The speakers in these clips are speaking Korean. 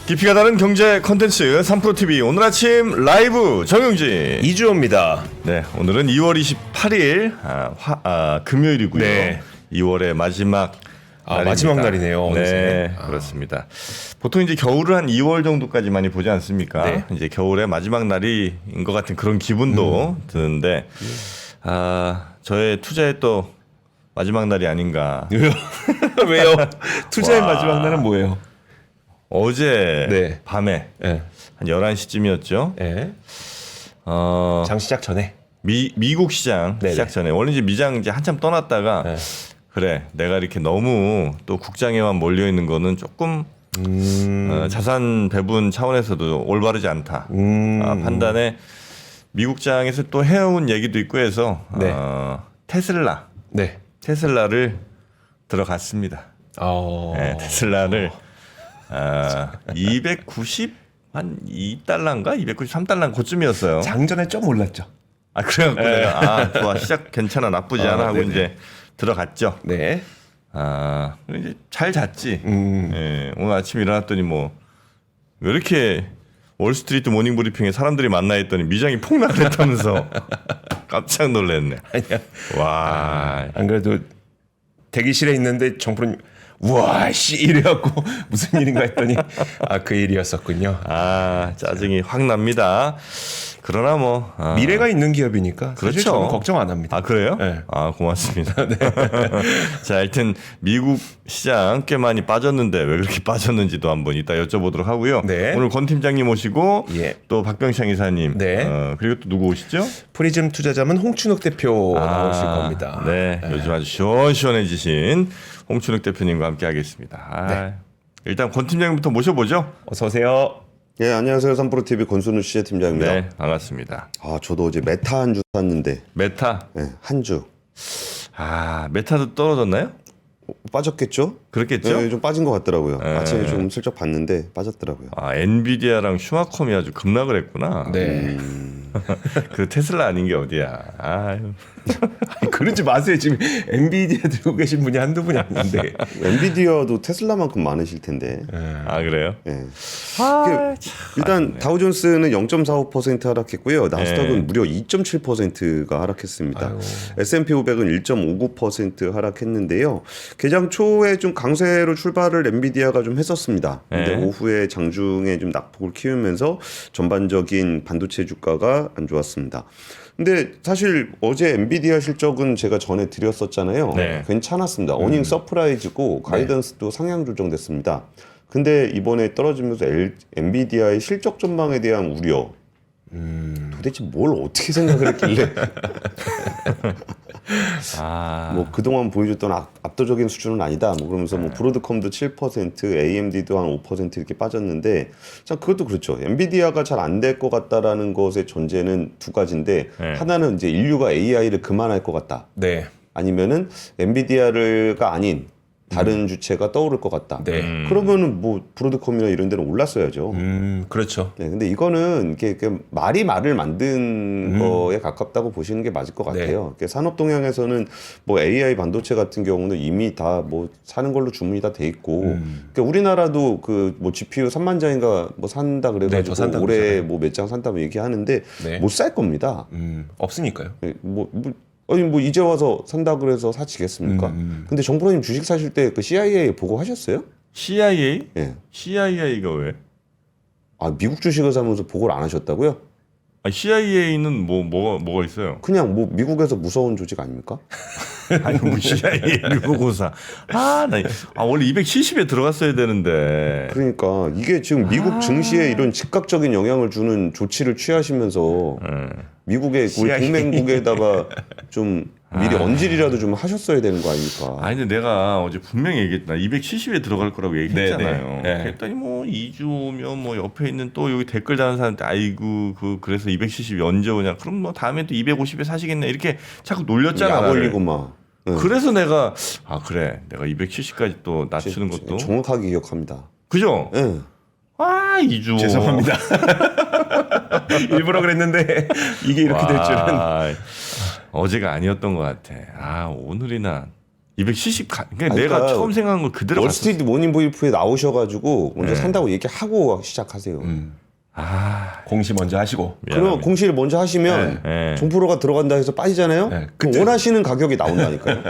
깊이가 다른 경제 컨텐츠 3프로TV 오늘 아침 라이브 정영진 이주호입니다. 네, 오늘은 2월 28일 금요일이고요. 네. 2월의 마지막 날입니다. 마지막 날이네요. 네, 그렇습니다. 보통 이제 겨울을 한 2월 정도까지 많이 보지 않습니까? 네. 이제 겨울의 마지막 날인 것 같은 그런 기분도 드는데 저의 투자의 또 마지막 날이 아닌가. 왜요? 투자의 마지막 날은 뭐예요? 어제 네. 밤에 네. 한 11시쯤이었죠. 네. 어, 장 시작 전에. 미국 시장 네네. 시작 전에 원래 이제 미장 이제 한참 떠났다가 네. 그래 내가 이렇게 너무 또 국장에만 몰려 있는 거는 조금 자산 배분 차원에서도 올바르지 않다. 판단에 미국장에서 또 해온 얘기도 있고 해서 네. 테슬라를 들어갔습니다. 네, 테슬라를 290 한 2달러인가 293달러 그쯤이었어요. 장전에 좀 올랐죠. 그래갖고 내가 좋아 시작 괜찮아 나쁘지 않아 하고 네네. 이제 들어갔죠. 네. 이제 잘 잤지. 예, 오늘 아침 일어났더니 뭐 왜 이렇게 월스트리트 모닝 브리핑에 사람들이 만나 있더니 미장이 폭락을 했다면서 깜짝 놀랐네. 아니야. 와. 안 그래도 대기실에 있는데 정프로님 우와 씨 이래갖고 무슨 일인가 했더니 그 일이었었군요. 짜증이 확 납니다. 그러나 뭐 미래가 있는 기업이니까 사실 그렇죠. 저는 걱정 안 합니다. 그래요? 네. 고맙습니다. 네. 자, 하여튼 미국 시장 꽤 많이 빠졌는데 왜 그렇게 빠졌는지도 한번 이따 여쭤보도록 하고요. 네. 오늘 권 팀장님 오시고 예. 또 박병창 이사님, 네. 그리고 또 누구 오시죠? 프리즘 투자자문 홍춘욱 대표 나오실 겁니다. 네, 요즘 아주 시원시원해지신 홍춘욱 대표님과 함께하겠습니다. 일단 권 팀장님부터 모셔보죠. 어서 오세요. 예, 안녕하세요. 삼프로TV 권순우 취재 팀장입니다. 네, 반갑습니다. 저도 어제 메타 한 주 샀는데, 메타, 한 주. 메타도 떨어졌나요? 빠졌겠죠? 그렇겠죠? 네, 좀 빠진 것 같더라고요. 아침에 좀 슬쩍 봤는데 빠졌더라고요. 엔비디아랑 슈마콤이 아주 급락을 했구나. 네. 그 테슬라 아닌 게 어디야. 아유. 그러지 마세요. 지금 엔비디아 들고 계신 분이 한두 분이 아닌데. 엔비디아도 테슬라만큼 많으실 텐데. 그래요? 예. 일단 다우존스는 0.45% 하락했고요. 나스닥은 무려 2.7%가 하락했습니다. S&P 500은 1.59% 하락했는데요. 개장 초에 좀 강세로 출발을 엔비디아가 좀 했었습니다. 근데 오후에 장중에 좀 낙폭을 키우면서 전반적인 반도체 주가가 안 좋았습니다. 근데 사실 어제 엔비디아 실적은 제가 전에 드렸었잖아요. 네. 괜찮았습니다. 어닝 서프라이즈고 가이던스도 상향 조정됐습니다. 근데 이번에 떨어지면서 엔비디아의 실적 전망에 대한 우려. 도대체 뭘 어떻게 생각을 했길래 뭐 그동안 보여줬던 압도적인 수준은 아니다. 뭐 그러면서 뭐 브로드컴도 7%, AMD도 한 5% 이렇게 빠졌는데 참 그것도 그렇죠. 엔비디아가 잘 안 될 것 같다라는 것의 전제는 두 가지인데 하나는 이제 인류가 AI를 그만할 것 같다. 네. 아니면은 엔비디아가 아닌 다른 주체가 떠오를 것 같다. 네. 그러면은 뭐 브로드컴이나 이런 데는 올랐어야죠. 그렇죠. 네, 근데 이거는 이렇게 말이 말을 만든 거에 가깝다고 보시는 게 맞을 것 같아요. 산업 동향에서는 뭐 AI 반도체 같은 경우는 이미 다 뭐 사는 걸로 주문이 다 돼 있고, 우리나라도 그 뭐 GPU 3만 장인가 뭐 산다 그래가지고 네, 올해 뭐 몇 장 산다고 얘기하는데 못 살 겁니다. 없으니까요. 아니 뭐 이제 와서 산다 그래서 사치겠습니까? 근데 정프로님 주식 사실 때 그 CIA 보고 하셨어요? CIA? 예. CIA가 왜? 미국 주식을 사면서 보고를 안 하셨다고요? CIA는 뭐가 있어요? 그냥 뭐 미국에서 무서운 조직 아닙니까? 아니 뭐 CIA를 보고서 원래 270에 들어갔어야 되는데. 그러니까 이게 지금 미국 증시에 이런 즉각적인 영향을 주는 조치를 취하시면서 미국의 우리 동맹국에다가 좀 미리 언질이라도 좀 하셨어야 되는 거 아닙니까? 아니 근데 내가 어제 분명히 얘기했다. 270에 들어갈 거라고 얘기했잖아요. 네. 그랬더니 뭐 2주면 뭐 옆에 있는 또 여기 댓글 다는 사람한테 아이고 그래서 270이 언제 오냐. 그럼 뭐 다음에 또 250에 사시겠네. 이렇게 자꾸 놀렸잖아. 약 올리고 막. 그래서 내가 그래 내가 270까지 또 낮추는 것도 정확하게 기억합니다. 그죠? 예. 2주 죄송합니다. 일부러 그랬는데 이게 이렇게 될 줄은. 어제가 아니었던 것 같아. 오늘이나 270 그러니까 아니, 내가 그러니까 처음 생각한 걸 그대로 갔어. 월스트리트 모닝브리프에 나오셔가지고 먼저 네. 산다고 얘기하고 시작하세요. 아, 공시 먼저 하시고. 그럼 미안합니다. 공시를 먼저 하시면 네. 정프로가 들어간다 해서 빠지잖아요. 네. 그럼 원하시는 가격이 나온다니까요.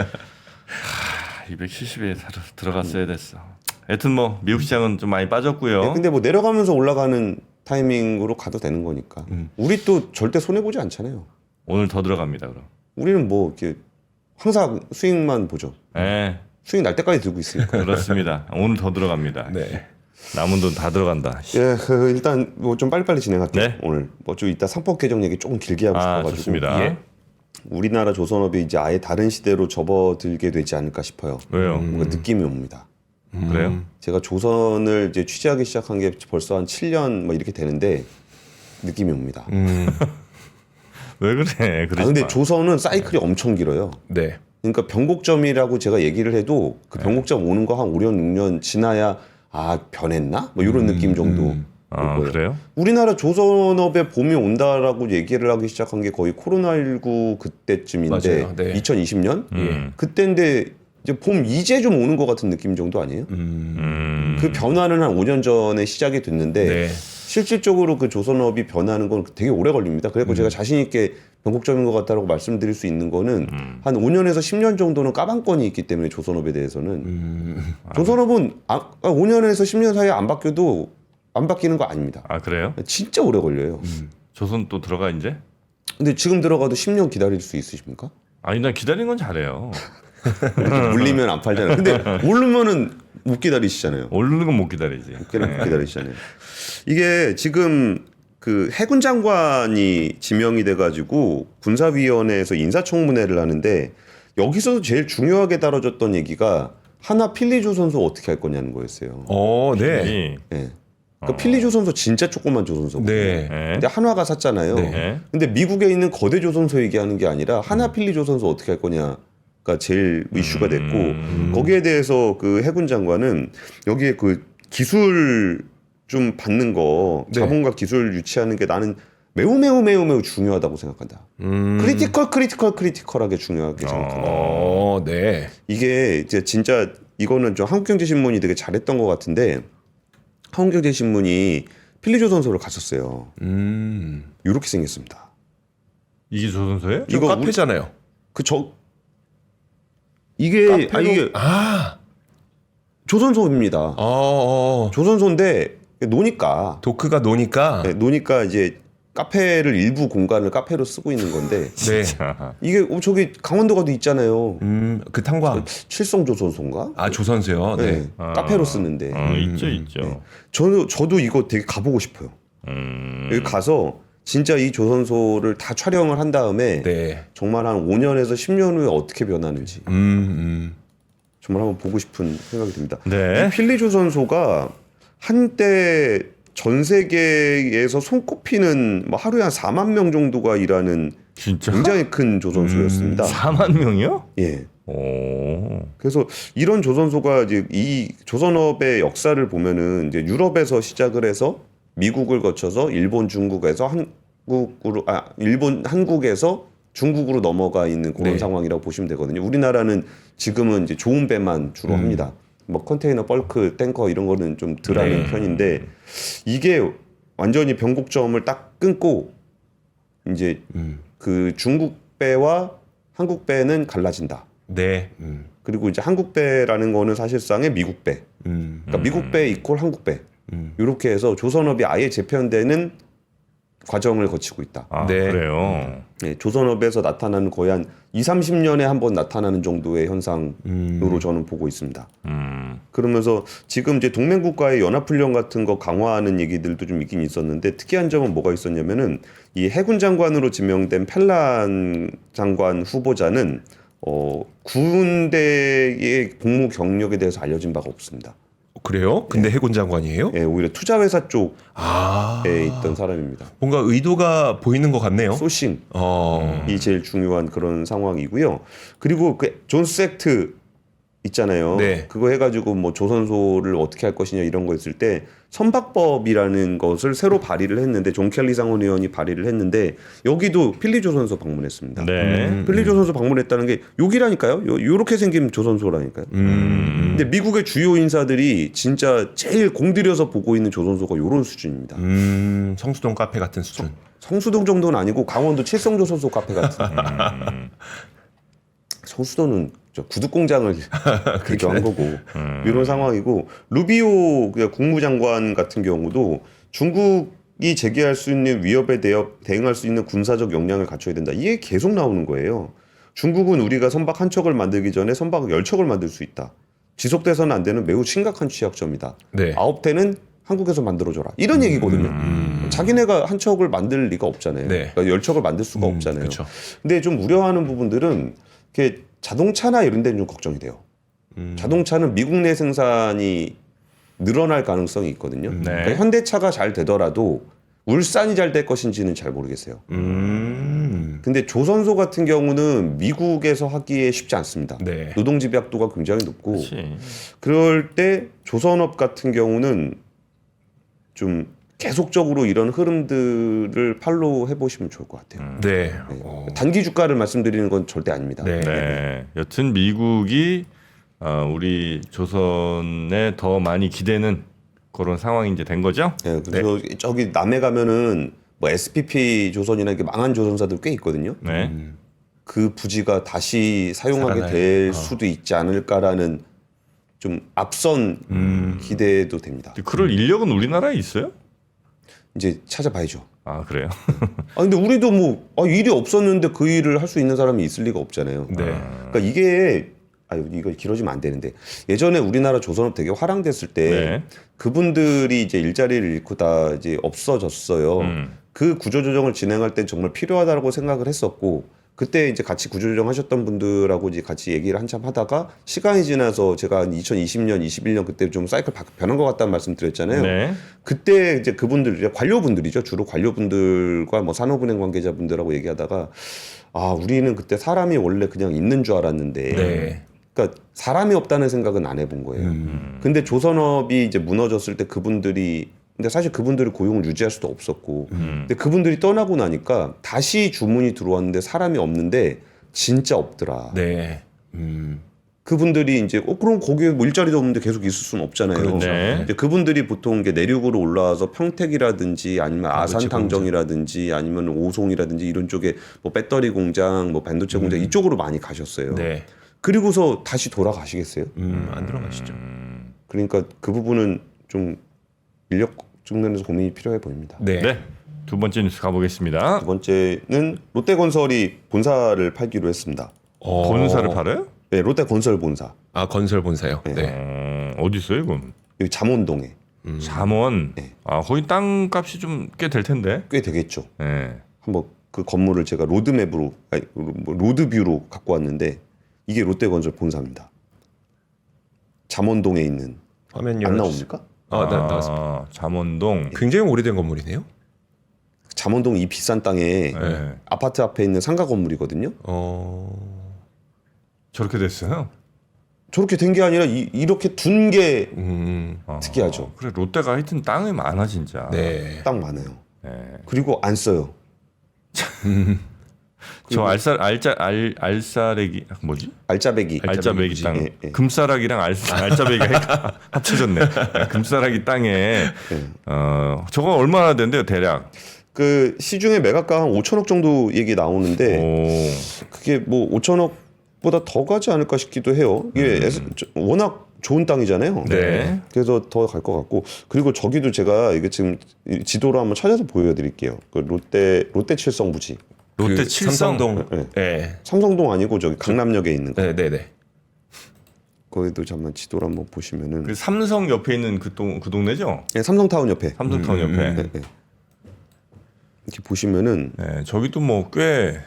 270에 들어갔어야 됐어. 하여튼 뭐 미국 시장은 좀 많이 빠졌고요. 네, 근데 뭐 내려가면서 올라가는 타이밍으로 가도 되는 거니까. 우리 또 절대 손해 보지 않잖아요. 오늘 더 들어갑니다. 그럼. 우리는 뭐 이렇게 항상 수익만 보죠. 네, 수익 날 때까지 들고 있으니까. 그렇습니다. 오늘 더 들어갑니다. 네. 남은 돈 다 들어간다. 예, 일단 뭐 좀 빨리빨리 진행할게요. 네. 오늘 뭐 좀 이따 상법 개정 얘기 조금 길게 하고 싶어가지고. 좋습니다. 예. 우리나라 조선업이 이제 아예 다른 시대로 접어들게 되지 않을까 싶어요. 왜요? 뭔가 느낌이 옵니다. 그래요? 제가 조선을 이제 취재하기 시작한 게 벌써 한 7년 뭐 이렇게 되는데 느낌이 옵니다. 왜 그래? 그러지 근데 마. 조선은 사이클이 엄청 길어요. 네. 그러니까 변곡점이라고 제가 얘기를 해도 그 변곡점 오는 거 한 5년 6년 지나야 아 변했나? 뭐 이런 느낌 정도. 아, 올 거예요. 그래요? 우리나라 조선업의 봄이 온다라고 얘기를 하기 시작한 게 거의 코로나19 그때쯤인데 맞아요. 네. 2020년 음. 그때인데 이제 봄 이제 좀 오는 것 같은 느낌 정도 아니에요? 그 변화는 한 5년 전에 시작이 됐는데 네. 실질적으로 그 조선업이 변하는 건 되게 오래 걸립니다. 그래서 제가 자신 있게 변곡점인 것 같다라고 말씀드릴 수 있는 거는 한 5년에서 10년 정도는 까방권이 있기 때문에 조선업에 대해서는 조선업은 5년에서 10년 사이에 안 바뀌어도 안 바뀌는 거 아닙니다. 아, 그래요? 진짜 오래 걸려요. 조선 또 들어가 이제? 근데 지금 들어가도 10년 기다릴 수 있으십니까? 아니, 난 기다리는 건 잘해요. 물리면 안 팔잖아요. 근데 오르면은 못 기다리시잖아요. 오르는 건 못 기다리지. 못 기다리시잖아요. 이게 지금 그 해군 장관이 지명이 돼가지고 군사위원회에서 인사청문회를 하는데 여기서 제일 중요하게 다뤄졌던 얘기가 하나 필리조 선수 어떻게 할 거냐는 거였어요. 네. 네. 그러니까 필리조 선수 진짜 조그만 조선소거든요. 네. 근데 한화가 샀잖아요. 네. 근데 미국에 있는 거대 조선소 얘기하는 게 아니라 하나 필리조 선수 어떻게 할 거냐가 제일 이슈가 됐고 거기에 대해서 그 해군 장관은 여기에 그 기술 좀 받는 거 네. 자본과 기술 유치하는 게 나는 매우 중요하다고 생각한다. 크리티컬하게 중요하게 생각한다. 네. 이게 이제 진짜 이거는 좀 한국경제신문이 되게 잘했던 것 같은데 한국경제신문이 필리조 선수를 갔었어요. 이렇게 생겼습니다. 이게 조선소예요? 이거 카페잖아요. 이게 카페로? 조선소입니다. 조선소인데 노니까 도크가 노니까. 네, 노니까 이제 카페를 일부 공간을 카페로 쓰고 있는 건데 네. 이게 저기 강원도 가도 있잖아요. 그 탄광. 칠성조선소인가? 조선소요. 네. 네, 카페로 쓰는데 있죠. 저도 이거 되게 가보고 싶어요. 여기 가서 진짜 이 조선소를 다 촬영을 한 다음에 네. 정말 한 5년에서 10년 후에 어떻게 변하는지 정말 한번 보고 싶은 생각이 듭니다. 네. 이 필리조선소가 한때 전 세계에서 손꼽히는 뭐 하루에 한 4만 명 정도가 일하는 진짜? 굉장히 큰 조선소였습니다. 4만 명이요? 예. 오. 그래서 이런 조선소가 이제 이 조선업의 역사를 보면은 이제 유럽에서 시작을 해서 미국을 거쳐서 일본, 중국에서 한국에서 중국으로 넘어가 있는 그런 네. 상황이라고 보시면 되거든요. 우리나라는 지금은 이제 좋은 배만 주로 합니다. 뭐 컨테이너, 벌크, 탱커 이런 거는 좀 덜하는 편인데 이게 완전히 변곡점을 딱 끊고 이제 그 중국 배와 한국 배는 갈라진다. 네. 그리고 이제 한국 배라는 거는 사실상의 미국 배. 그러니까 미국 배 이퀄 한국 배. 이렇게 해서 조선업이 아예 재편되는 과정을 거치고 있다. 아, 네. 그래요. 네, 조선업에서 나타나는 거의 한 20-30년에 한 번 나타나는 정도의 현상으로 저는 보고 있습니다. 그러면서 지금 이제 동맹국가의 연합훈련 같은 거 강화하는 얘기들도 좀 있긴 있었는데 특이한 점은 뭐가 있었냐면은 이 해군 장관으로 지명된 펠란 장관 후보자는 군대의 복무 경력에 대해서 알려진 바가 없습니다. 그래요? 근데 해군 장관이에요? 예, 오히려 투자회사 쪽에 아. 있던 사람입니다. 뭔가 의도가 보이는 것 같네요. 소싱이 어. 제일 중요한 그런 상황이고요. 그리고 그 존 섹트 있잖아요. 네. 그거 해가지고 뭐 조선소를 어떻게 할 것이냐 이런 거 있을 때 선박법이라는 것을 새로 발의를 했는데 존 켈리 상원 의원이 발의를 했는데 여기도 필리조선소 방문했습니다. 네. 필리조선소 방문했다는 게 여기라니까요. 요렇게 생긴 조선소라니까요. 근데 미국의 주요 인사들이 진짜 제일 공들여서 보고 있는 조선소가 요런 수준입니다. 성수동 카페 같은 수준. 성수동 정도는 아니고 강원도 칠성조선소 카페 같은. 성수도는 저 구두공장을 개조한 거고 이런 상황이고 루비오 국무장관 같은 경우도 중국이 제기할 수 있는 위협에 대응할 수 있는 군사적 역량을 갖춰야 된다. 이게 계속 나오는 거예요. 중국은 우리가 선박 한 척을 만들기 전에 선박 10척을 만들 수 있다. 지속돼서는 안 되는 매우 심각한 취약점이다. 네. 9대는 한국에서 만들어줘라. 이런 얘기거든요. 자기네가 한 척을 만들 리가 없잖아요. 네. 그러니까 10척을 만들 수가 없잖아요. 그쵸. 근데 좀 우려하는 부분들은 이렇게 자동차나 이런 데는 좀 걱정이 돼요. 자동차는 미국 내 생산이 늘어날 가능성이 있거든요. 그러니까 현대차가 잘 되더라도 울산이 잘 될 것인지는 잘 모르겠어요. 근데 조선소 같은 경우는 미국에서 하기에 쉽지 않습니다. 네. 노동 집약도가 굉장히 높고 그치. 그럴 때 조선업 같은 경우는 좀 계속적으로 이런 흐름들을 팔로우 해보시면 좋을 것 같아요. 네. 단기 주가를 말씀드리는 건 절대 아닙니다. 네. 네. 여튼 미국이 우리 조선에 더 많이 기대는 그런 상황이 이제 된 거죠. 네, 그래서 저기 남해 가면은 뭐 SPP 조선이나 이렇게 망한 조선사들 꽤 있거든요. 네. 그 부지가 다시 사용하게 살아나요. 될 수도 있지 않을까라는 좀 앞선 기대도 됩니다. 그럴 인력은 우리나라에 있어요? 이제 찾아봐야죠. 아 그래요? 근데 우리도 뭐 일이 없었는데 그 일을 할 수 있는 사람이 있을 리가 없잖아요. 네. 그러니까 이게 이거 길어지면 안 되는데 예전에 우리나라 조선업 되게 화랑됐을 때 네. 그분들이 이제 일자리를 잃고 다 이제 없어졌어요. 그 구조조정을 진행할 때 정말 필요하다고 생각을 했었고 그때 이제 같이 구조조정 하셨던 분들하고 이제 같이 얘기를 한참 하다가 시간이 지나서 제가 2020년, 21년 그때 좀 사이클 변한 것 같다는 말씀 드렸잖아요. 네. 그때 이제 그분들 이제 관료분들이죠. 주로 관료분들과 뭐 산업은행 관계자분들하고 얘기하다가 우리는 그때 사람이 원래 그냥 있는 줄 알았는데 네. 그러니까 사람이 없다는 생각은 안 해본 거예요. 근데 조선업이 이제 무너졌을 때 그분들이 근데 사실 그분들이 고용을 유지할 수도 없었고 근데 그분들이 떠나고 나니까 다시 주문이 들어왔는데 사람이 없는데 진짜 없더라. 네. 그분들이 이제 그럼 거기에 뭐 일자리도 없는데 계속 있을 수는 없잖아요. 그렇죠. 네. 이제 그분들이 보통 이게 내륙으로 올라와서 평택이라든지 아니면 아산탕정이라든지 아니면 오송이라든지 이런 쪽에 뭐 배터리 공장, 뭐 반도체 공장 이쪽으로 많이 가셨어요. 네. 그리고서 다시 돌아가시겠어요? 안 들어가시죠. 그러니까 그 부분은 좀 인력 측면에서 고민이 필요해 보입니다. 네. 네. 두 번째 뉴스 가보겠습니다. 두 번째는 롯데건설이 본사를 팔기로 했습니다. 본사를 팔아요? 네, 롯데건설 본사. 건설 본사요. 네. 어디 있어요, 이건? 여기 잠원동에 잠원. 네. 거기 땅값이 좀 꽤 될 텐데. 꽤 되겠죠. 네. 한번 그 건물을 제가 로드뷰로 갖고 왔는데 이게 롯데건설 본사입니다. 잠원동에 있는 화면 안 열어주세요. 나옵니까? 나왔습니다. 잠원동. 굉장히 오래된 건물이네요. 잠원동 이 비싼 땅에 네. 아파트 앞에 있는 상가 건물이거든요. 저렇게 됐어요. 저렇게 된 게 아니라 이렇게 둔 게 특이하죠. 그래 롯데가 하여튼 땅이 많아 진짜. 네. 땅 많아요. 네. 그리고 안 써요. 저 알싸래기 뭐지? 알짜배기. 알짜배기 땅. 예, 예. 금싸라기랑 알짜배기가 합쳐졌네. 금싸라기 땅에 저거 얼마나 된대요 대략? 그 시중에 매각가 한 5천억 정도 얘기 나오는데 그게 뭐 5천억보다 더 가지 않을까 싶기도 해요. 이게 워낙 좋은 땅이잖아요. 네. 그래서 더 갈 것 같고 그리고 저기도 제가 이게 지금 지도로 한번 찾아서 보여드릴게요. 그 롯데 칠성 부지. 롯데 칠성. 삼성동. 네. 네. 삼성동 아니고 저기 강남역에 있는 거. 네. 거기도 잠깐 지도를 한번 보시면은 그 삼성 옆에 있는 그 동네죠? 네, 삼성타운 옆에. 삼성타운 옆에. 네. 이렇게 보시면은 네, 저기도 뭐 꽤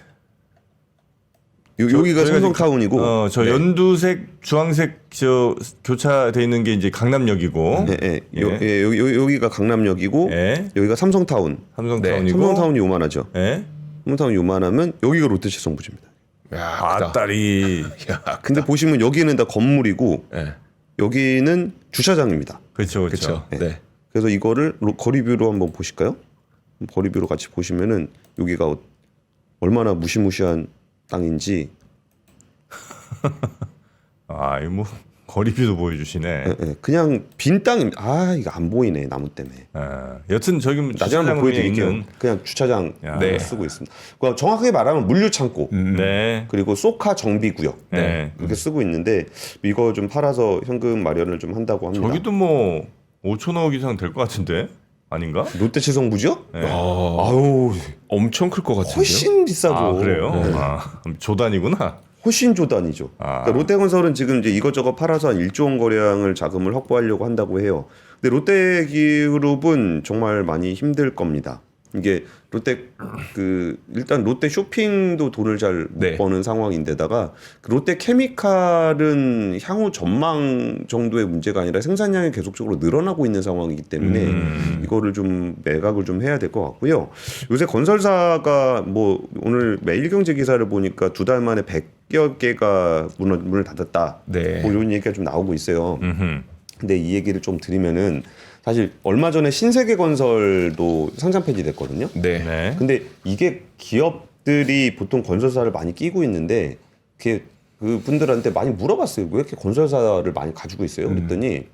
여기가 저희가 삼성타운이고 저 연두색, 주황색 저 교차돼 있는 게 이제 강남역이고. 여기가 강남역이고 예. 여기가 삼성타운. 삼성타운이고. 삼성타운이 요만하죠. 예. 삼성타운이 요만하면 여기가 롯데칠성 부지입니다. 야, 크다. 아따리. 야, 근데 보시면 여기는 다 건물이고 네. 여기는 주차장입니다. 그렇죠, 그렇죠. 그렇죠. 네. 그래서 이거를 거리뷰로 한번 보실까요? 거리뷰로 같이 보시면은 여기가 얼마나 무시무시한 땅인지. 아, 이거 뭐 거리뷰도 보여주시네. 예, 예. 그냥 빈 땅입니다. 아 이거 안 보이네 나무 때문에. 여튼 저기 나중에 한번 주차장으로 보여드릴게요. 있는 그냥 주차장 네. 쓰고 있습니다. 그러니까 정확하게 말하면 물류 창고 네, 그리고 소카 정비 구역 네. 이렇게 쓰고 있는데 이거 좀 팔아서 현금 마련을 좀 한다고 합니다. 저기도 뭐 5천억 이상 될 것 같은데 아닌가? 롯데치성부지요? 네. 아유 엄청 클 것 같은데요. 훨씬 비싸죠. 아 그래요? 네. 아, 조단이구나. 훨씬 조단이죠. 아. 그러니까 롯데건설은 지금 이제 이것저것 팔아서 한 1조 원 거래량을 자금을 확보하려고 한다고 해요. 근데 롯데기업은 정말 많이 힘들 겁니다. 이게 롯데 일단 롯데 쇼핑도 돈을 잘 못 네. 버는 상황인데다가 그 롯데 케미칼은 향후 전망 정도의 문제가 아니라 생산량이 계속적으로 늘어나고 있는 상황이기 때문에 이거를 좀 매각을 좀 해야 될 것 같고요. 요새 건설사가 뭐 오늘 매일경제 기사를 보니까 2달 만에 100여 개가 문을 닫았다. 네. 뭐 이런 얘기가 좀 나오고 있어요. 음흠. 근데 이 얘기를 좀 드리면은 사실 얼마 전에 신세계건설도 상장 폐지됐거든요. 네. 네. 근데 이게 기업들이 보통 건설사를 많이 끼고 있는데 그 분들한테 많이 물어봤어요. 왜 이렇게 건설사를 많이 가지고 있어요? 그랬더니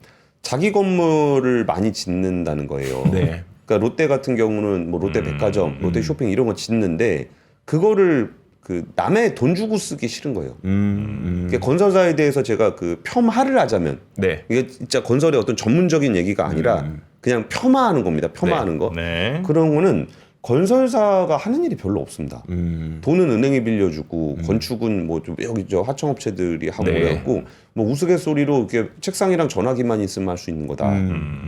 자기 건물을 많이 짓는다는 거예요. 네. 그러니까 롯데 같은 경우는 뭐 롯데 백화점, 롯데 쇼핑 이런 거 짓는데 그거를 그 남의 돈 주고 쓰기 싫은 거예요. 그러니까 건설사에 대해서 제가 그 폄하를 하자면 네. 이게 진짜 건설의 어떤 전문적인 얘기가 아니라 그냥 폄하하는 겁니다. 폄하하는 거. 네. 그런 거는 건설사가 하는 일이 별로 없습니다. 돈은 은행이 빌려주고 건축은 뭐 좀 여기 저 하청업체들이 하고 네. 그래갖고 뭐 우스갯소리로 이렇게 책상이랑 전화기만 있으면 할 수 있는 거다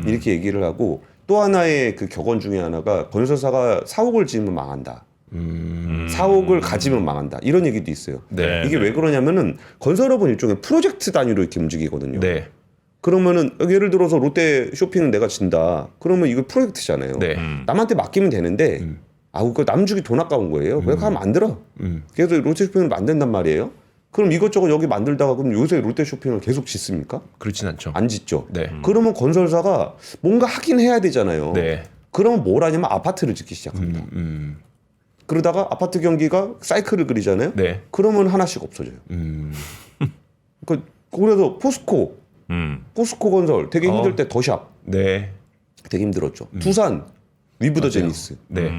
이렇게 얘기를 하고 또 하나의 그 격언 중에 하나가 건설사가 사옥을 지으면 망한다. 사옥을 가지면 망한다. 이런 얘기도 있어요. 네. 이게 왜 그러냐면은 건설업은 일종의 프로젝트 단위로 이렇게 움직이거든요. 네. 그러면은 예를 들어서 롯데 쇼핑은 내가 진다. 그러면 이거 프로젝트잖아요. 네. 남한테 맡기면 되는데 그거 남 주기 돈 아까운 거예요. 왜 가면 만들어? 그래서 롯데 쇼핑을 만든단 말이에요. 그럼 이것저것 여기 만들다가 그럼 요새 롯데 쇼핑을 계속 짓습니까? 그렇진 않죠. 안 짓죠. 네. 그러면 건설사가 뭔가 하긴 해야 되잖아요. 네. 그러면 뭘 하냐면 아파트를 짓기 시작합니다. 그러다가 아파트 경기가 사이클을 그리잖아요. 네. 그러면 하나씩 없어져요. 그래서 포스코 건설 되게 힘들 때 더샵 네. 되게 힘들었죠. 두산 위브 더 제니스, 네.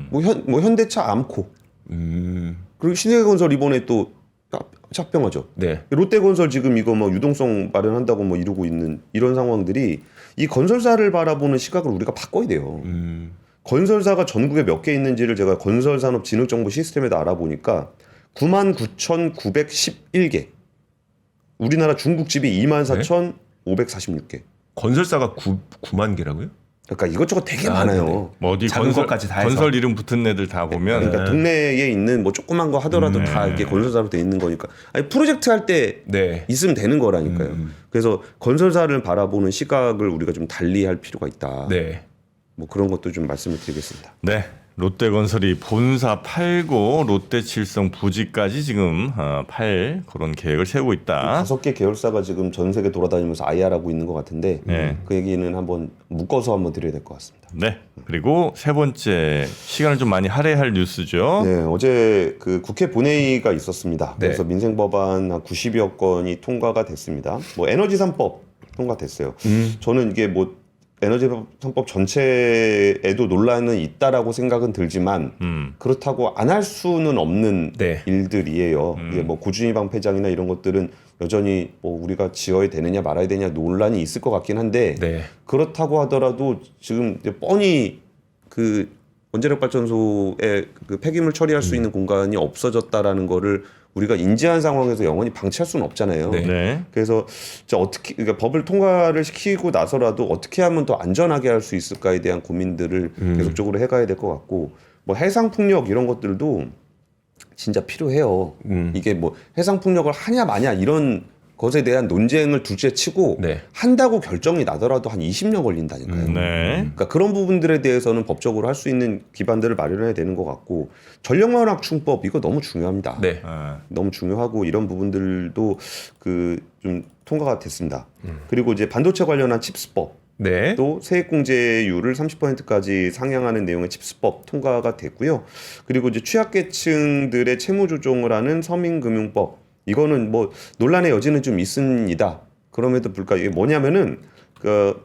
뭐 현대차 암코, 그리고 신세계건설 이번에 또 합병하죠. 네. 롯데건설 지금 이거 뭐 유동성 마련한다고 뭐 이러고 있는 이런 상황들이 이 건설사를 바라보는 시각을 우리가 바꿔야 돼요. 건설사가 전국에 몇 개 있는지를 제가 건설산업진흥정보 시스템에다 알아보니까 99,911개. 우리나라 중국집이 24,546개. 건설사가 9만 개라고요? 그러니까 이것저것 되게 많아요. 뭐 어디 작은 것까지 다 해서. 건설 이름 붙은 애들 다 보면 그러니까 동네에 있는 뭐 조그만 거 하더라도 다 이렇게 건설사로 돼 있는 거니까. 아니 프로젝트 할 때 네. 있으면 되는 거라니까요. 그래서 건설사를 바라보는 시각을 우리가 좀 달리 할 필요가 있다. 네. 뭐 그런 것도 좀 말씀을 드리겠습니다. 네. 롯데건설이 본사 팔고 롯데칠성 부지까지 지금 팔 그런 계획을 세우고 있다. 5개 계열사가 지금 전 세계 돌아다니면서 IR하고 있는 것 같은데 네. 그 얘기는 한번 묶어서 한번 드려야 될 것 같습니다. 네. 그리고 세 번째 시간을 좀 많이 할애할 뉴스죠. 네, 어제 그 국회 본회의가 있었습니다. 네. 그래서 민생법안 한 90여 건이 통과가 됐습니다. 뭐 에너지 3법 통과됐어요. 저는 이게 뭐 에너지 3법 전체에도 논란은 있다라고 생각은 들지만 그렇다고 안 할 수는 없는 네. 일들이에요. 이게 뭐 고준위방 폐장이나 이런 것들은 여전히 뭐 우리가 지어야 되느냐 말아야 되느냐 논란이 있을 것 같긴 한데 네. 그렇다고 하더라도 지금 이제 뻔히 그 원자력 발전소에 그 폐기물 처리할 수 있는 공간이 없어졌다라는 거를 우리가 인지한 상황에서 영원히 방치할 수는 없잖아요. 네. 네. 그래서 진짜 어떻게 그러니까 법을 통과를 시키고 나서라도 어떻게 하면 더 안전하게 할 수 있을까에 대한 고민들을 계속적으로 해가야 될 것 같고 뭐 해상 풍력 이런 것들도 진짜 필요해요. 이게 뭐 해상 풍력을 하냐 마냐 이런 그것에 대한 논쟁을 둘째치고 네. 한다고 결정이 나더라도 한 20년 걸린다니까요. 네. 그러니까 그런 부분들에 대해서는 법적으로 할 수 있는 기반들을 마련해야 되는 것 같고 전력만학충법 이거 너무 중요합니다. 네. 너무 중요하고 이런 부분들도 그 좀 통과가 됐습니다. 그리고 이제 반도체 관련한 칩스법 네. 또 세액공제율을 30%까지 상향하는 내용의 칩스법 통과가 됐고요. 그리고 이제 취약계층들의 채무 조정을 하는 서민금융법 이거는 뭐 논란의 여지는 좀 있습니다. 그럼에도 불구하고 이게 뭐냐면은 그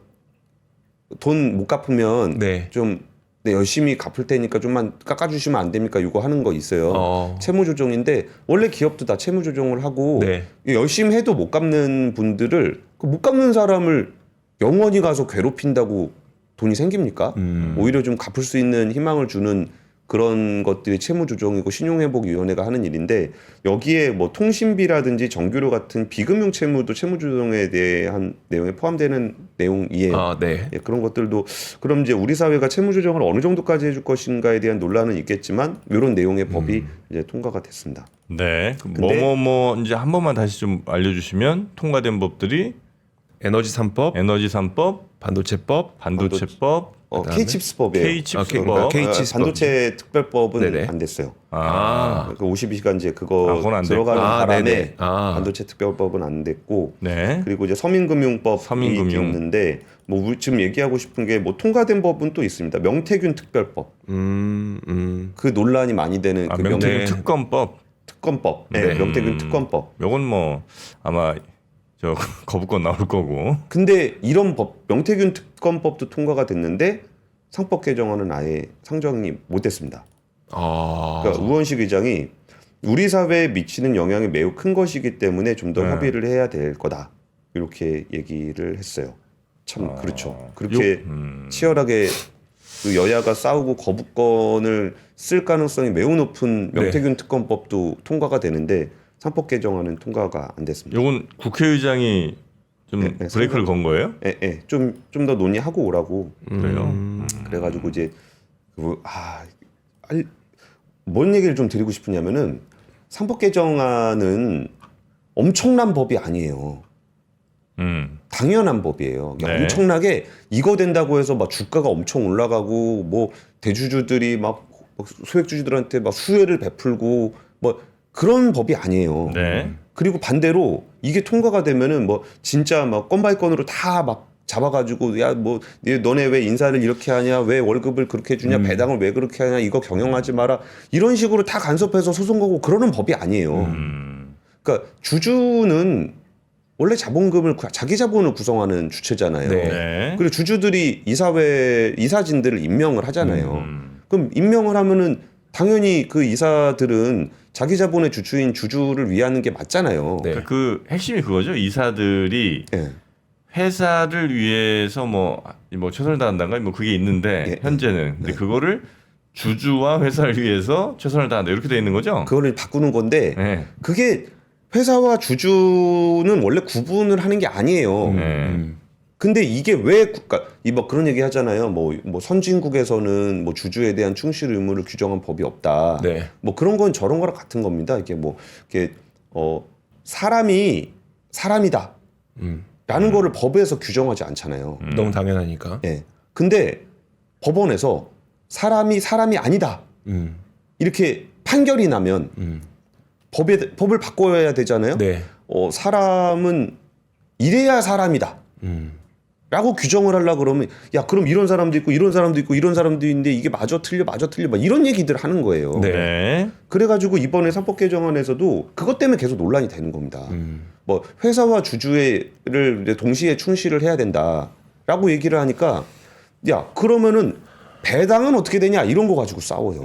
돈 못 갚으면 네. 좀 네, 열심히 갚을 테니까 좀만 깎아주시면 안 됩니까? 이거 하는 거 있어요. 채무 조정인데 원래 기업도 다 채무 조정을 하고 네. 열심히 해도 못 갚는 분들을 그 못 갚는 사람을 영원히 가서 괴롭힌다고 돈이 생깁니까? 오히려 좀 갚을 수 있는 희망을 주는 그런 것들이 채무조정이고 신용회복위원회가 하는 일인데 여기에 뭐 통신비라든지 전기료 같은 비금융 채무도 채무조정에 대한 내용에 포함되는 내용이에요. 아, 네. 예, 그런 것들도 그럼 이제 우리 사회가 채무조정을 어느 정도까지 해줄 것인가에 대한 논란은 있겠지만 이런 내용의 법이 이제 통과가 됐습니다. 네. 근데- 뭐뭐뭐 이제 한 번만 다시 좀 알려주시면 통과된 법들이 에너지 3법, 에너지 3법, 반도체법, 반도체법, 그다음에 K칩스법이에요. K칩스법. K-칩스법. 반도체 특별법은 네네. 안 됐어요. 아, 그 52시간제 그거 그건 안 들어가는 됐고. 바람에 네네. 반도체 특별법은 안 됐고 네. 그리고 이제 서민금융법이 서민금융. 있는데 뭐 지금 얘기하고 싶은 게 뭐 통과된 법은 또 있습니다. 명태균 특별법 그 논란이 많이 되는 아, 그 명태균 네. 특검법. 특검법, 네, 네. 명태균 특검법. 요건 뭐 아마 저 거부권 나올 거고. 근데 이런 법 명태균 특검법도 통과가 됐는데 상법 개정안은 아예 상정이 못 됐습니다. 아. 그러니까 우원식 의장이 우리 사회에 미치는 영향이 매우 큰 것이기 때문에 좀 더 네. 협의를 해야 될 거다 이렇게 얘기를 했어요. 참 그렇죠. 그렇게 치열하게 그 여야가 싸우고 거부권을 쓸 가능성이 매우 높은 명태균 특검법도 통과가 되는데 상법 개정안은 통과가 안 됐습니다. 요건 국회의장이 좀 네, 네, 브레이크를 건 거예요? 예, 예. 좀 더 논의하고 오라고. 그래요? 그래가지고 이제 뭔 얘기를 좀 드리고 싶으냐면은 상법 개정안은 엄청난 법이 아니에요. 당연한 법이에요. 네. 엄청나게 이거 된다고 해서 막 주가가 엄청 올라가고 뭐 대주주들이 막 소액주주들한테 막 수혜를 베풀고 뭐 그런 법이 아니에요. 네. 그리고 반대로 이게 통과가 되면은 뭐 진짜 막 건 바이 건으로 다 막 잡아가지고 야 뭐 너네 왜 인사를 이렇게 하냐 왜 월급을 그렇게 주냐 배당을 왜 그렇게 하냐 이거 경영하지 마라 이런 식으로 다 간섭해서 소송 거고 그러는 법이 아니에요. 그러니까 주주는 원래 자본금을 자기 자본을 구성하는 주체잖아요. 네. 네. 그리고 주주들이 이사회 이사진들을 임명을 하잖아요. 그럼 임명을 하면은 당연히 그 이사들은 자기 자본의 주주인 주주를 위하는 게 맞잖아요. 네. 그 핵심이 그거죠. 이사들이 예. 회사를 위해서 뭐 최선을 다한다가 뭐 그게 있는데 예, 현재는 근데 그거를 주주와 회사를 위해서 최선을 다한다 이렇게 돼 있는 거죠. 그거를 바꾸는 건데 네. 그게 회사와 주주는 원래 구분을 하는 게 아니에요. 네. 근데 이게 왜 뭐 그런 얘기 하잖아요. 뭐 선진국에서는 뭐 주주에 대한 충실 의무를 규정한 법이 없다. 네. 뭐 그런 건 저런 거랑 같은 겁니다. 이게 뭐 이게 사람이 사람이다. 라는 거를 법에서 규정하지 않잖아요. 너무 당연하니까. 예. 근데 법원에서 사람이 아니다. 이렇게 판결이 나면 법을 바꿔야 되잖아요. 네. 사람은 이래야 사람이다. 라고 규정을 하려고 그러면 야 그럼 이런 사람도 있고 이런 사람도 있고 이런 사람도 있는데 이게 마저 틀려 막 이런 얘기들 하는 거예요. 네. 네. 그래가지고 이번에 상법 개정안에서도 그것 때문에 계속 논란이 되는 겁니다. 뭐 회사와 주주를 동시에 충실을 해야 된다라고 얘기를 하니까 야 그러면은 배당은 어떻게 되냐 이런 거 가지고 싸워요.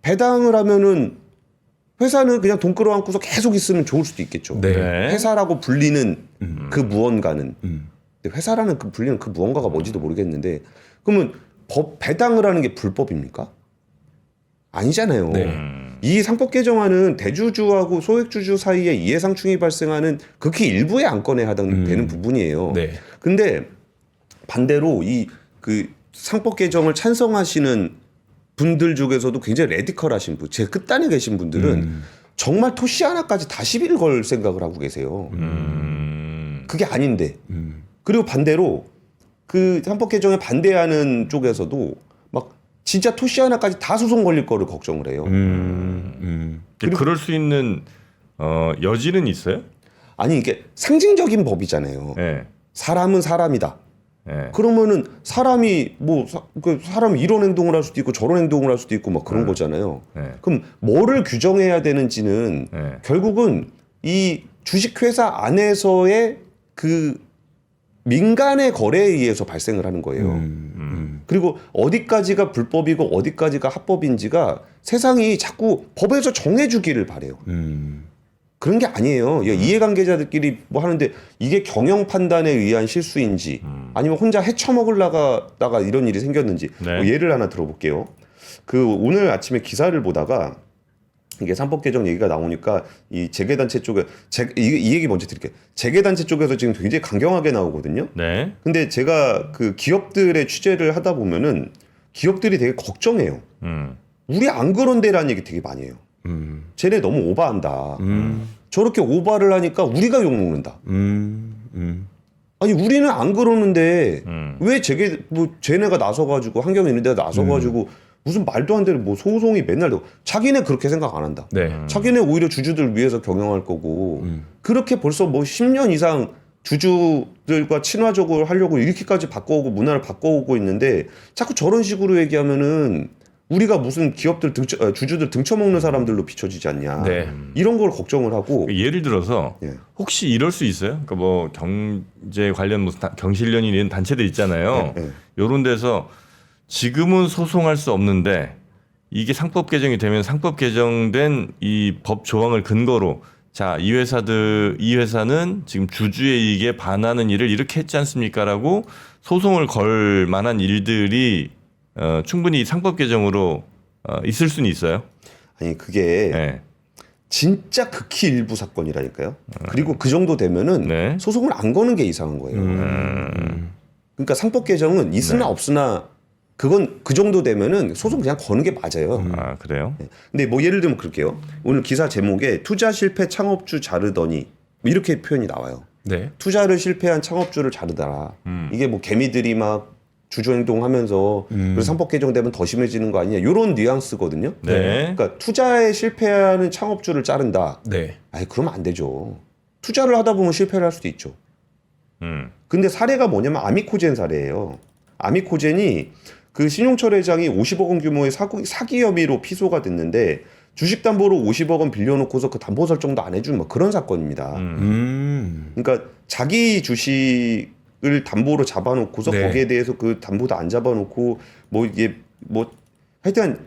배당을 하면은 회사는 그냥 돈 끌어안고서 계속 있으면 좋을 수도 있겠죠. 네. 네. 회사라고 불리는 그 무언가는 근데 회사라는 불리는 그 무언가가 뭔지도 모르겠는데 그러면 배당을 하는 게 불법입니까? 아니잖아요. 네. 이 상법 개정안은 대주주하고 소액주주 사이에 이해상충이 발생하는 극히 일부의 안건에 해당되는 부분이에요. 네. 근데 반대로 이 그 상법 개정을 찬성하시는 분들 중에서도 굉장히 레디컬하신 분, 제 끝단에 계신 분들은 정말 토시 하나까지 다 시비를 걸 생각을 하고 계세요. 그게 아닌데. 그리고 반대로 그 상법 개정에 반대하는 쪽에서도 막 진짜 토시 하나까지 다 소송 걸릴 거를 걱정을 해요. 그럴 수 있는 여지는 있어요? 아니 이게 상징적인 법이잖아요. 네. 사람은 사람이다. 네. 그러면은 사람이 뭐 사람이 이런 행동을 할 수도 있고 저런 행동을 할 수도 있고 막 그런 거잖아요. 네. 그럼 뭐를 규정해야 되는지는 네. 결국은 이 주식회사 안에서의 그 민간의 거래에 의해서 발생을 하는 거예요. 그리고 어디까지가 불법이고 어디까지가 합법인지가 세상이 자꾸 법에서 정해주기를 바래요. 그런 게 아니에요. 이해관계자들끼리 뭐 하는데 이게 경영 판단에 의한 실수인지 아니면 혼자 헤쳐먹으려다가 이런 일이 생겼는지 네. 뭐 예를 하나 들어볼게요. 그 오늘 아침에 기사를 보다가 이게 상법 개정 얘기가 나오니까 이 재계단체 쪽에 이 얘기 먼저 드릴게요. 재계단체 쪽에서 지금 굉장히 강경하게 나오거든요. 네. 근데 제가 그 기업들의 취재를 하다 보면은 기업들이 되게 걱정해요. 우리 안 그런데라는 얘기 되게 많이 해요. 쟤네 너무 오바한다. 저렇게 오바를 하니까 우리가 욕먹는다. 아니 우리는 안 그러는데 왜 쟤네가 나서가지고 환경 있는 데가 나서가지고 무슨 말도 안 되는 뭐 소송이 맨날 되고 자기네 그렇게 생각 안 한다. 네. 자기네 오히려 주주들 위해서 경영할 거고 그렇게 벌써 뭐 10년 이상 주주들과 친화적으로 하려고 이렇게까지 바꿔오고 문화를 바꿔오고 있는데 자꾸 저런 식으로 얘기하면은 우리가 무슨 기업들 주주들 등쳐먹는 사람들로 비춰지지 않냐. 네. 이런 걸 걱정을 하고. 예를 들어서 예. 혹시 이럴 수 있어요? 그러니까 뭐 경제 관련 무슨 경실련이 있는 단체들 있잖아요. 네, 네. 이런 데서 지금은 소송할 수 없는데 이게 상법 개정이 되면 상법 개정된 이 법 조항을 근거로 자, 이 회사는 지금 주주의 이익에 반하는 일을 이렇게 했지 않습니까라고 소송을 걸 만한 일들이 충분히 상법 개정으로 있을 수는 있어요. 아니 그게 네. 진짜 극히 일부 사건이라니까요. 그리고 그 정도 되면은 네. 소송을 안 거는 게 이상한 거예요. 그러니까 상법 개정은 있으나 없으나 그건 그 정도 되면은 소송 그냥 거는 게 맞아요. 아, 그래요? 근데 뭐 예를 들면 그럴게요. 오늘 기사 제목에 투자 실패 창업주 자르더니 뭐 이렇게 표현이 나와요. 네. 투자를 실패한 창업주를 자르더라. 이게 뭐 개미들이 막 주주 행동하면서 그래서 상법 개정되면 더 심해지는 거 아니냐 이런 뉘앙스거든요. 네. 그러니까 투자에 실패하는 창업주를 자른다. 네. 아니 그러면 안 되죠. 투자를 하다 보면 실패를 할 수도 있죠. 근데 사례가 뭐냐면 아미코젠 사례예요. 아미코젠이 그 신용철 회장이 50억 원 규모의 사기 혐의로 피소가 됐는데 주식담보로 50억 원 빌려놓고서 그 담보 설정도 안 해준 뭐 그런 사건입니다. 그러니까 자기 주식을 담보로 잡아놓고서 네. 거기에 대해서 그 담보도 안 잡아놓고 뭐 이게 뭐 하여튼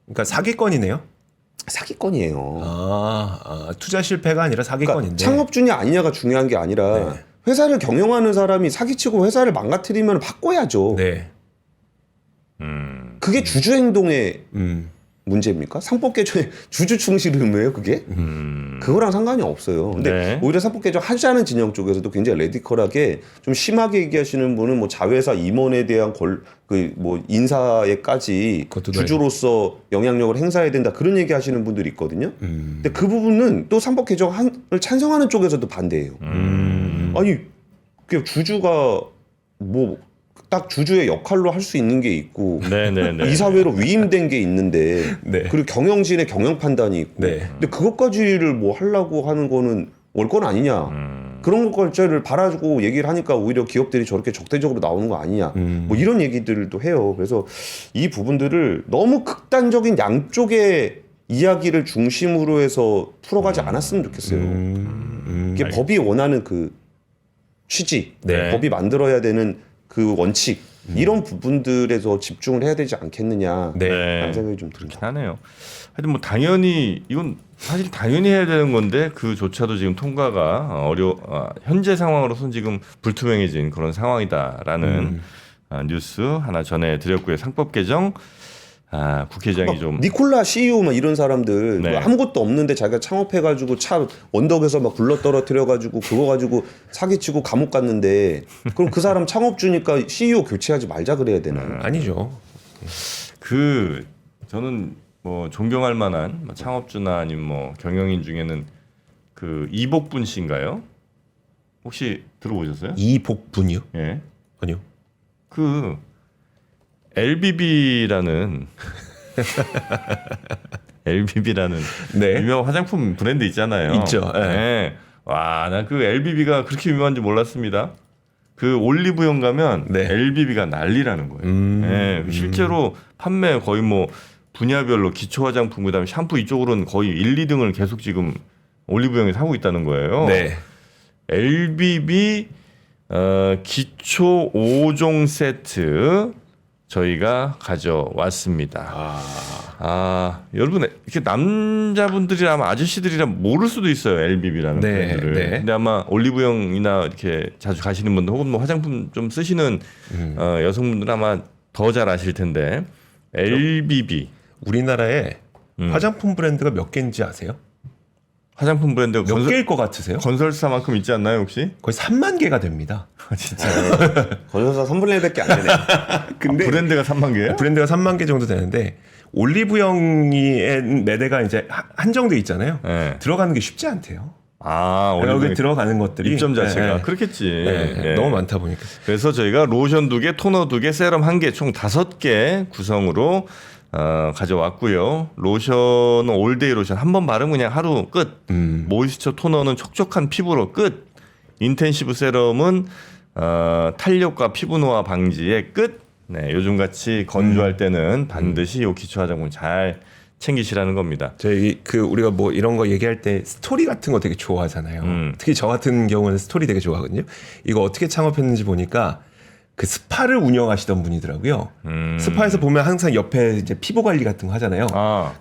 그러니까 사기건이네요. 사기건이에요. 투자 실패가 아니라 사기건인데. 그러니까 창업주냐 아니냐가 중요한 게 아니라 네. 회사를 경영하는 사람이 사기치고 회사를 망가뜨리면 바꿔야죠. 네. 그게 주주 행동의 문제입니까? 상법 개정에 주주 충실 의무예요, 그게? 그거랑 상관이 없어요. 근데 네. 오히려 상법 개정 하자는 진영 쪽에서도 굉장히 레디컬하게 좀 심하게 얘기하시는 분은 뭐 자회사 임원에 대한 뭐 인사에까지 그것도 주주로서 영향력을 행사해야 된다 그런 얘기하시는 분들이 있거든요. 근데 그 부분은 또 상법 개정을 찬성하는 쪽에서도 반대해요. 아니, 그 주주가 뭐 딱 주주의 역할로 할 수 있는 게 있고 네네네. 이사회로 위임된 게 있는데 네. 그리고 경영진의 경영 판단이 있고 네. 근데 그것까지를 뭐 하려고 하는 거는 월권 아니냐 그런 것까지를 바라주고 얘기를 하니까 오히려 기업들이 저렇게 적대적으로 나오는 거 아니냐 뭐 이런 얘기들도 해요. 그래서 이 부분들을 너무 극단적인 양쪽의 이야기를 중심으로 해서 풀어가지 않았으면 좋겠어요. 이게 법이 원하는 그 취지, 네. 법이 만들어야 되는 그 원칙 이런 부분들에서 집중을 해야 되지 않겠느냐 네. 라는 생각이 좀 듭니다. 하네요. 하여튼 뭐 당연히 이건 사실 당연히 해야 되는 건데 그조차도 지금 통과가 현재 상황으로서는 지금 불투명해진 그런 상황이다라는 뉴스 하나 전해드렸고요. 상법 개정 국회의장이 좀 니콜라 CEO 막 이런 사람들 네. 뭐 아무것도 없는데 자기가 창업해가지고 차 언덕에서 막 굴러 떨어뜨려가지고 그거 가지고 사기치고 감옥 갔는데 그럼 그 사람 창업주니까 CEO 교체하지 말자 그래야 되나요? 아니죠. 저는 뭐 존경할 만한 뭐 창업주나 아니면 뭐 경영인 중에는 그 이복분 씨인가요? 혹시 들어보셨어요? 이복분이요? 예. 아니요. 그 LBB라는 LBB라는 네. 유명한 화장품 브랜드 있잖아요. 있죠. 예. 네. 와, 나 그 LBB가 그렇게 유명한지 몰랐습니다. 그 올리브영 가면 네. LBB가 난리라는 거예요. 예, 실제로 판매 거의 뭐 분야별로 기초 화장품 그다음에 샴푸 이쪽으로는 거의 1, 2등을 계속 지금 올리브영에서 하고 있다는 거예요. 네. LBB 기초 5종 세트 저희가 가져왔습니다. 여러분 이렇게 남자분들이라면 아저씨들이라면 모를 수도 있어요. LBB라는 네, 브랜드를. 네. 근데 아마 올리브영이나 이렇게 자주 가시는 분들 혹은 뭐 화장품 좀 쓰시는 여성분들은 아마 더 잘 아실 텐데 LBB 우리나라에 화장품 브랜드가 몇 개인지 아세요? 화장품 브랜드 몇 개일 것 같으세요? 건설사만큼 있지 않나요 혹시? 거의 3만 개가 됩니다. 진짜 건설사 3분의 1밖에 안 되네. 근데 브랜드가 3만 개예요? 브랜드가 3만 개 정도 되는데 올리브영에 매대가 이제 한정돼 있잖아요. 네. 들어가는 게 쉽지 않대요. 여기 여기 들어가는 것들이 입점 자체가 네, 네. 그렇겠지. 네, 예. 너무 많다 보니까. 그래서 저희가 로션 2개, 토너 2개, 세럼 1개, 총 5개 구성으로 가져왔고요. 로션은 올데이 로션 한 번 바르면 그냥 하루 끝. 모이스처 토너는 촉촉한 피부로 끝. 인텐시브 세럼은 탄력과 피부 노화 방지에 끝. 네, 요즘 같이 건조할 때는 반드시 이 기초 화장품 잘 챙기시라는 겁니다. 저희 우리가 뭐 이런 거 얘기할 때 스토리 같은 거 되게 좋아하잖아요. 특히 저 같은 경우는 스토리 되게 좋아하거든요. 이거 어떻게 창업했는지 보니까 그 스파를 운영하시던 분이더라고요. 스파에서 보면 항상 옆에 이제 피부 관리 같은 거 하잖아요.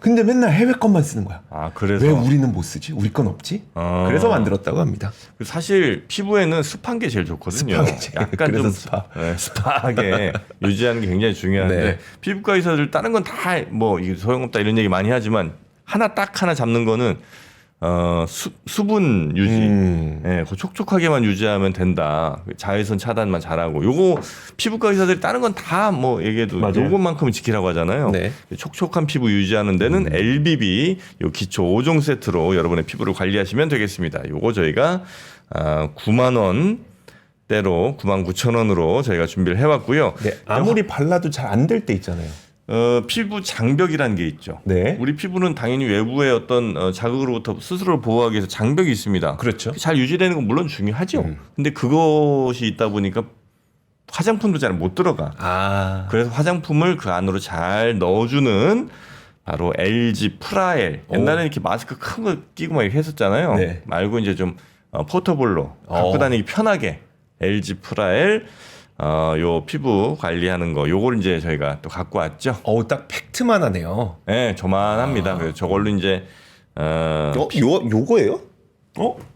근데 맨날 해외 것만 쓰는 거야. 그래서 왜 우리는 못 쓰지? 우리 건 없지? 그래서 만들었다고 합니다. 사실 피부에는 습한 게 제일 좋거든요. 약간 그래서 좀 스파. 습하게 유지하는 게 굉장히 중요한데 네. 피부과 의사들 다른 건 다 뭐 이게 소용없다 이런 얘기 많이 하지만 하나 잡는 거는 수분 유지, 그 촉촉하게만 유지하면 된다. 자외선 차단만 잘하고, 요거 피부과 의사들이 다른 건 다 뭐 얘기해도 맞아요. 요것만큼은 지키라고 하잖아요. 네. 촉촉한 피부 유지하는 데는 LBB 요 기초 5종 세트로 여러분의 피부를 관리하시면 되겠습니다. 요거 저희가 9만 원 대로 99,000원으로 저희가 준비를 해왔고요. 네, 아무리 발라도 잘 안 될 때 있잖아요. 피부 장벽이라는 게 있죠. 네. 우리 피부는 당연히 외부의 어떤 자극으로부터 스스로를 보호하기 위해서 장벽이 있습니다. 그렇죠. 잘 유지되는 건 물론 중요하죠. 근데 그것이 있다 보니까 화장품도 잘 못 들어가. 그래서 화장품을 그 안으로 잘 넣어주는 바로 LG 프라엘. 옛날에는 이렇게 마스크 큰 거 끼고 막 이렇게 했었잖아요. 네. 말고 이제 좀 포터블로 갖고 다니기 편하게 LG 프라엘. 요 피부 관리하는 거 요걸 이제 저희가 또 갖고 왔죠. 딱 팩트만 하네요. 네, 저만합니다. 그래서 저걸로 이제 요거예요?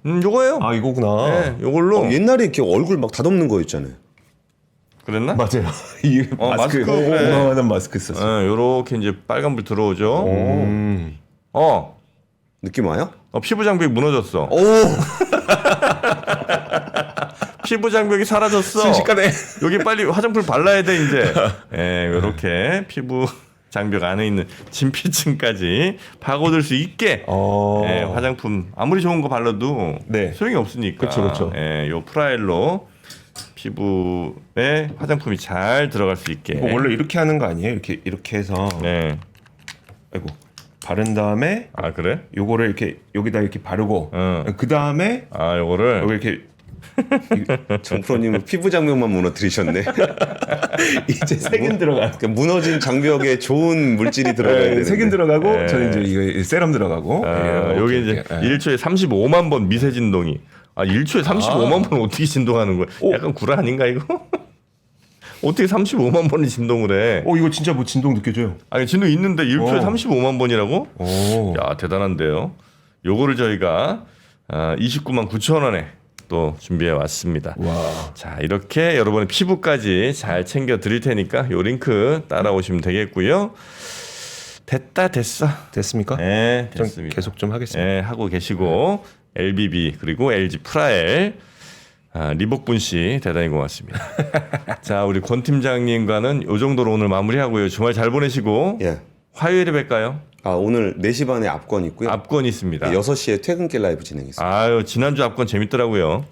요거예요. 이거구나. 네, 요걸로 옛날에 이렇게 얼굴 막 닫아놓는 거 있잖아요. 그랬나? 맞아요. 이 마스크, 그래. 어마어마한 마스크 썼어. 요렇게 이제 빨간불 들어오죠. 느낌 와요? 피부 장벽이 무너졌어. 오, 피부 장벽이 사라졌어. 순식간에. 여기 빨리 화장품 발라야 돼 이제. 요렇게 피부 장벽 안에 있는 진피층까지 파고들 수 있게 화장품 아무리 좋은 거 발라도 네. 소용이 없으니까. 그쵸. 요 프라일로 피부에 화장품이 잘 들어갈 수 있게. 이거 원래 이렇게 하는 거 아니에요? 이렇게 해서 네. 아이고 바른 다음에 그래? 요거를 이렇게 여기다 이렇게 바르고 그 다음에 요거를 여기 이렇게 정프로님 피부 장벽만 무너뜨리셨네. 이제 세균 들어가. 그러니까 무너진 장벽에 좋은 물질이 들어가야 되는데. 세균 들어가고 저는 이제 이거 세럼 들어가고. 여기 이제 1초에 35만 번 미세 진동이. 1초에 35만 번 어떻게 진동하는 거야? 약간 구라 아닌가 이거? 어떻게 35만 번이 진동을 해? 이거 진짜 뭐 진동 느껴져요. 진동 있는데 1초에 35만 번이라고? 야, 대단한데요. 요거를 저희가 29만 9천 원에 또 준비해 왔습니다. 와. 자, 이렇게 여러분의 피부까지 잘 챙겨 드릴 테니까 요 링크 따라오시면 되겠고요. 됐습니까? 네, 좀 됐습니다. 계속 좀 하겠습니다. 네, 하고 계시고 LBB 그리고 LG 프라엘 리복분 씨 대단히 고맙습니다. 자, 우리 권 팀장님과는 요 정도로 오늘 마무리하고요. 주말 잘 보내시고 예. 화요일에 뵐까요? 오늘 4시 반에 압권 있고요. 압권 있습니다. 6시에 퇴근길 라이브 진행했습니다. 아유, 지난주 압권 재밌더라고요.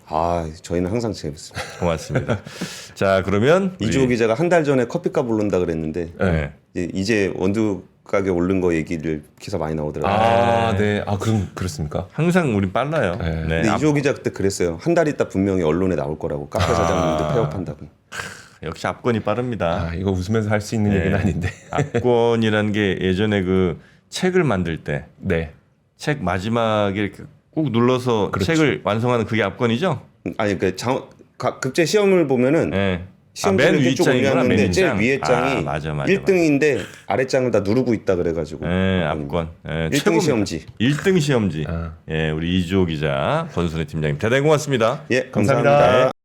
저희는 항상 재밌습니다. 고맙습니다. 자, 그러면 이주호 기자가 한 달 전에 커피값 오른다 그랬는데 네. 이제 원두 가격 오른 거 얘기를 기사 많이 나오더라고요. 네. 그럼 그렇습니까? 항상 우린 빨라요. 네. 네. 근데 이주호 기자 그때 그랬어요. 한 달 있다 분명히 언론에 나올 거라고. 카페 사장님들 폐업한다고. 역시 압권이 빠릅니다. 이거 웃으면서 할 수 있는 네. 얘기는 아닌데. 압권이라는 게 예전에 그 책을 만들 때 네. 책 마지막에 이렇게 꾹 눌러서 그렇죠. 책을 완성하는 그게 압권이죠? 아니 급제 시험을 보면은 네. 시험지를 맨 쭉 윗장이구나, 올렸는데 맨 제일 윗장. 위에 장이 맞아. 1등인데 아래장을 다 누르고 있다 그래가지고 네, 압권. 네, 1등 시험지. 1등 시험지. 아. 예, 우리 이주호 기자, 권순혜 팀장님 대단히 고맙습니다. 예, 감사합니다. 감사합니다.